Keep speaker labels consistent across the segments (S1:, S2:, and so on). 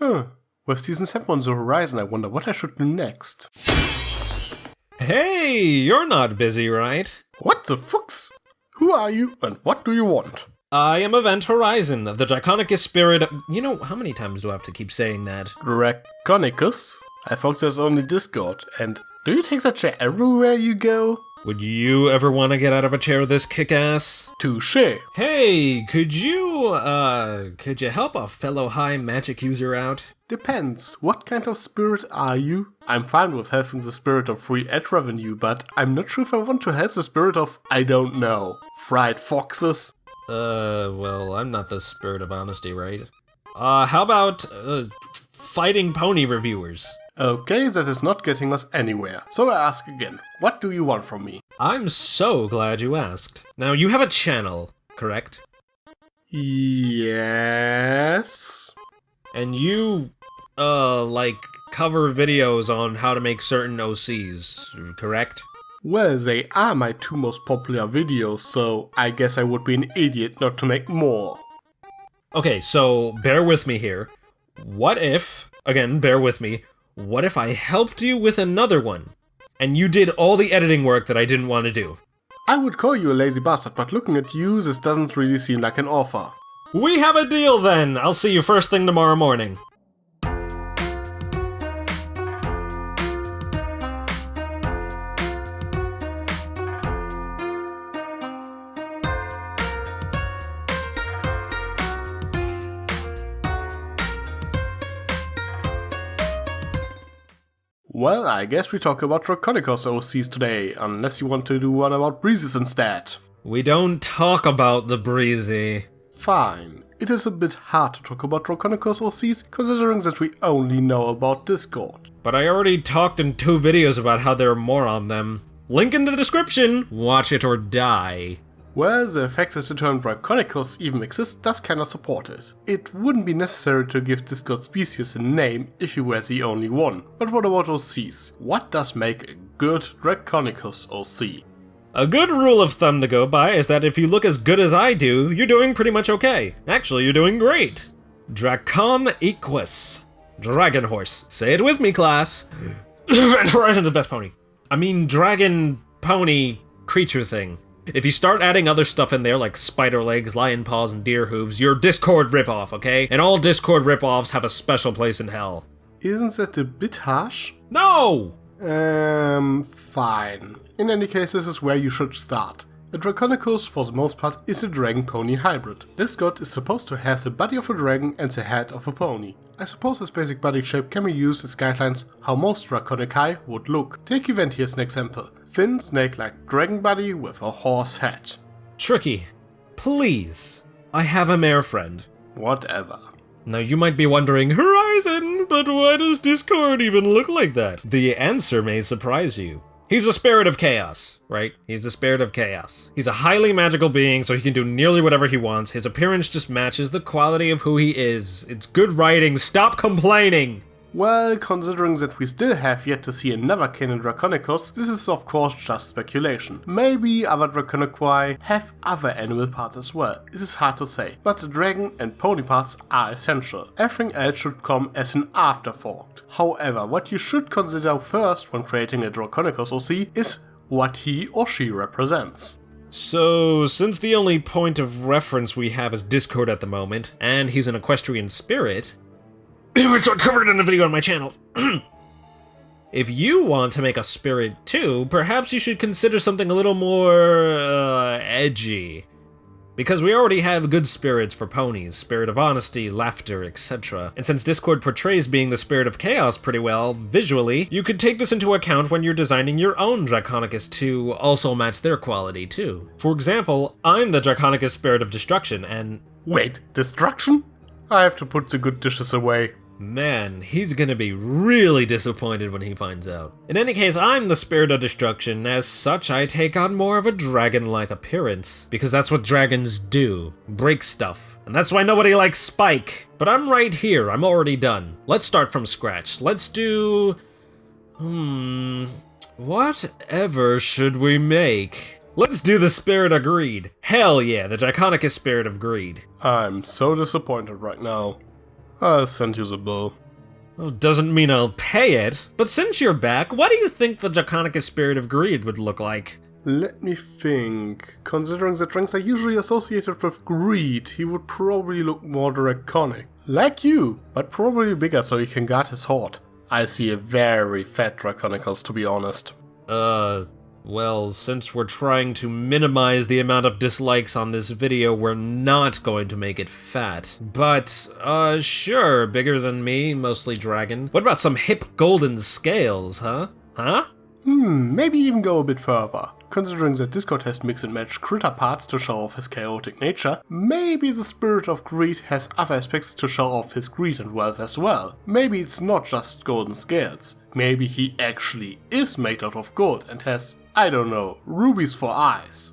S1: With Season 7 on the horizon, I wonder what I should do next.
S2: Hey, you're not busy, right?
S1: What the fucks? Who are you, and what do you want?
S2: I am Event Horizon, the Draconequus spirit of... You know, how many times do I have to keep saying that?
S1: Draconequus? I thought there's only Discord, and do you take that chair everywhere you go?
S2: Would you ever want to get out of a chair this kick-ass?
S1: Touché.
S2: Hey, could you help a fellow high magic user out?
S1: Depends. What kind of spirit are you? I'm fine with helping the spirit of free ad revenue, but I'm not sure if I want to help the spirit of, I don't know, fried foxes.
S2: Well, I'm not the spirit of honesty, right? How about, fighting pony reviewers?
S1: Okay, that is not getting us anywhere. So I ask again, what do you want from me?
S2: I'm so glad you asked. Now, you have a channel, correct?
S1: Yes.
S2: And you, cover videos on how to make certain OCs, correct?
S1: Well, they are my two most popular videos, so I guess I would be an idiot not to make more.
S2: Okay, so bear with me here. What if, again, bear with me, what if I helped you with another one, and you did all the editing work that I didn't want to do?
S1: I would call you a lazy bastard, but looking at you, this doesn't really seem like an offer.
S2: We have a deal then! I'll see you first thing tomorrow morning.
S1: Well, I guess we talk about Draconequus OCs today, unless you want to do one about breezes instead.
S2: We don't talk about the breezy.
S1: Fine. It is a bit hard to talk about Draconequus OCs, considering that we only know about Discord.
S2: But I already talked in 2 videos about how there are more on them. Link in the description! Watch it or die.
S1: Well, the fact that the term Draconequus even exists does kinda support it. It wouldn't be necessary to give Discord species a name if you were the only one. But what about OCs? What does make a good Draconequus OC?
S2: A good rule of thumb to go by is that if you look as good as I do, you're doing pretty much okay. Actually, you're doing great. Draconequus. Dragon horse. Say it with me, class. And Horizon's the best pony. I mean, dragon pony creature thing. If you start adding other stuff in there like spider legs, lion paws, and deer hooves, you're Discord ripoff, okay? And all Discord ripoffs have a special place in hell.
S1: Isn't that a bit harsh?
S2: No!
S1: Fine. In any case, this is where you should start. A Draconequus, for the most part, is a dragon-pony hybrid. This god is supposed to have the body of a dragon and the head of a pony. I suppose this basic body shape can be used as guidelines how most Draconequi would look. Take Event here as an example. Thin, snake-like dragon body with a horse head.
S2: Tricky. Please. I have a mare friend.
S1: Whatever.
S2: Now you might be wondering, Horizon, but why does Discord even look like that? The answer may surprise you. He's a spirit of chaos, right? He's the spirit of chaos. He's a highly magical being, so he can do nearly whatever he wants. His appearance just matches the quality of who he is. It's good writing, stop complaining!
S1: Well, considering that we still have yet to see another canon Draconequus, this is of course just speculation. Maybe other Draconequi have other animal parts as well, it is hard to say, but the dragon and pony parts are essential. Everything else should come as an afterthought. However, what you should consider first when creating a Draconequus OC is what he or she represents.
S2: So, since the only point of reference we have is Discord at the moment, and he's an equestrian spirit, which I covered in a video on my channel. If you want to make a spirit too, perhaps you should consider something a little more, edgy. Because we already have good spirits for ponies, spirit of honesty, laughter, etc. And since Discord portrays being the spirit of chaos pretty well, visually, you could take this into account when you're designing your own Draconequus to also match their quality too. For example, I'm the Draconequus spirit of destruction, and...
S1: Wait, destruction? I have to put the good dishes away.
S2: Man, he's gonna be really disappointed when he finds out. In any case, I'm the spirit of destruction. As such, I take on more of a dragon-like appearance, because that's what dragons do, break stuff. And that's why nobody likes Spike. But I'm right here, I'm already done. Let's start from scratch. Let's do... whatever should we make? Let's do the spirit of greed. Hell yeah, the Draconequus spirit of greed.
S1: I'm so disappointed right now. I'll send you the bill.
S2: Well, doesn't mean I'll pay it, but since you're back, what do you think the Draconequus Spirit of Greed would look like?
S1: Let me think. Considering that drinks are usually associated with greed, he would probably look more draconic. Like you, but probably bigger so he can guard his hoard. I see a very fat Draconequus, to be honest.
S2: Well, since we're trying to minimize the amount of dislikes on this video, we're not going to make it fat. But, sure, bigger than me, mostly dragon. What about some hip golden scales, huh? Huh?
S1: Maybe even go a bit further. Considering that Discord has mix and match critter parts to show off his chaotic nature, maybe the Spirit of Greed has other aspects to show off his greed and wealth as well. Maybe it's not just golden scales. Maybe he actually is made out of gold and has, I don't know, rubies for eyes.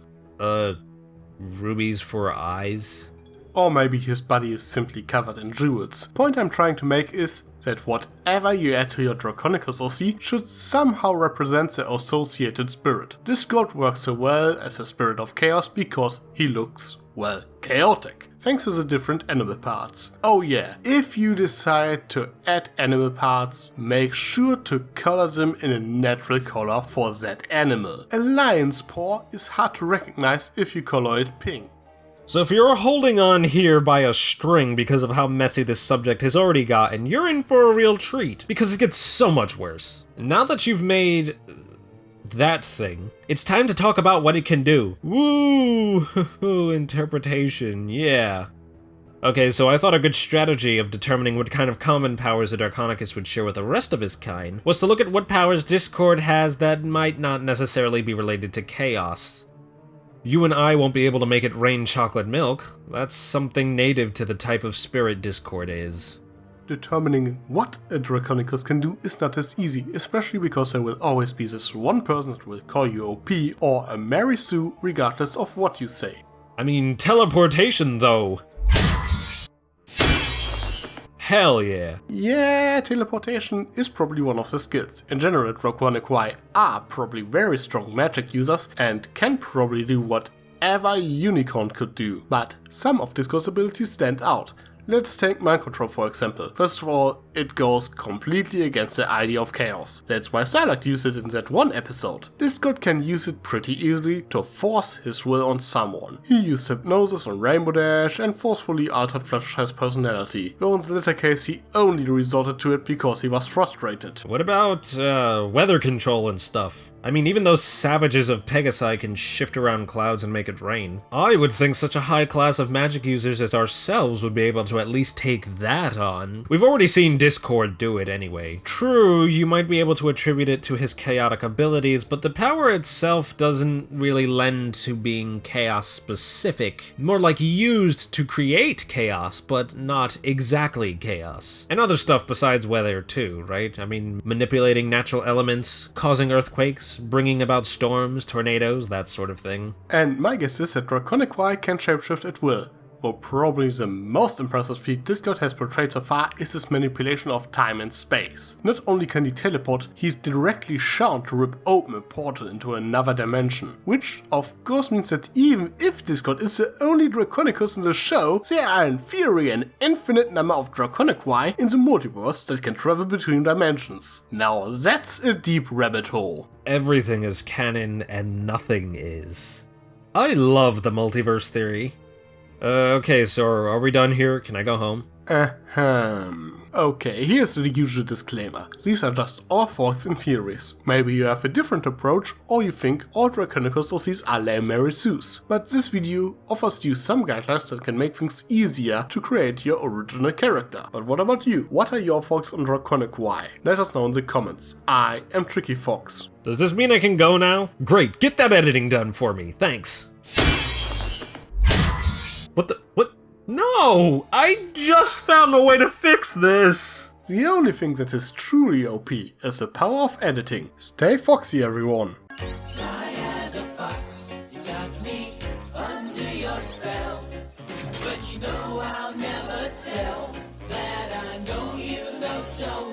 S2: Rubies for eyes?
S1: Or maybe his body is simply covered in jewels. Point I'm trying to make is that whatever you add to your Draconequus OC should somehow represent the associated spirit. This god works so well as a spirit of chaos because he looks, well, chaotic, thanks to the different animal parts. Oh yeah, if you decide to add animal parts, make sure to color them in a natural color for that animal. A lion's paw is hard to recognize if you color it pink.
S2: So if you're holding on here by a string because of how messy this subject has already gotten, you're in for a real treat, because it gets so much worse. Now that you've made that thing, it's time to talk about what it can do. Woo! Interpretation, yeah. Okay, so I thought a good strategy of determining what kind of common powers the Draconequus would share with the rest of his kind was to look at what powers Discord has that might not necessarily be related to chaos. You and I won't be able to make it rain chocolate milk. That's something native to the type of spirit Discord is.
S1: Determining what a Draconequus can do is not as easy, especially because there will always be this one person that will call you OP or a Mary Sue regardless of what you say.
S2: I mean, teleportation though. Hell yeah.
S1: Yeah, teleportation is probably one of the skills. In general, Draconequus are probably very strong magic users and can probably do whatever Unicorn could do. But some of Discord's abilities stand out. Let's take Mind Control for example. First of all, it goes completely against the idea of chaos. That's why Starlight used it in that one episode. Discord can use it pretty easily to force his will on someone. He used hypnosis on Rainbow Dash and forcefully altered Fluttershy's personality, though in the latter case he only resorted to it because he was frustrated.
S2: What about, weather control and stuff? I mean, even those savages of Pegasi can shift around clouds and make it rain. I would think such a high class of magic users as ourselves would be able to at least take that on. We've already seen Discord do it anyway. True, you might be able to attribute it to his chaotic abilities, but the power itself doesn't really lend to being chaos specific. More like used to create chaos, but not exactly chaos. And other stuff besides weather too, right? I mean, manipulating natural elements, causing earthquakes, bringing about storms, tornadoes, that sort of thing.
S1: And my guess is that Draconequus can shapeshift at will. Though probably the most impressive feat Discord has portrayed so far is his manipulation of time and space. Not only can he teleport, he's directly shown to rip open a portal into another dimension. Which of course means that even if Discord is the only Draconequus in the show, there are in theory an infinite number of Draconequus in the multiverse that can travel between dimensions. Now that's a deep rabbit hole.
S2: Everything is canon and nothing is. I love the multiverse theory. Okay, so are we done here? Can I go home?
S1: Okay, here's the usual disclaimer. These are just our thoughts and theories. Maybe you have a different approach or you think all Draconequus OCs are lame Mary Sues. But this video offers you some guidelines that can make things easier to create your original character. But what about you? What are your thoughts on Draconequus? Let us know in the comments. I am Tricky Fox.
S2: Does this mean I can go now? Great, get that editing done for me, thanks. What? No! I just found a way to fix this!
S1: The only thing that is truly OP is the power of editing. Stay foxy, everyone!
S3: Sly as a fox, you got me under your spell. But you know I'll never tell that I know you know so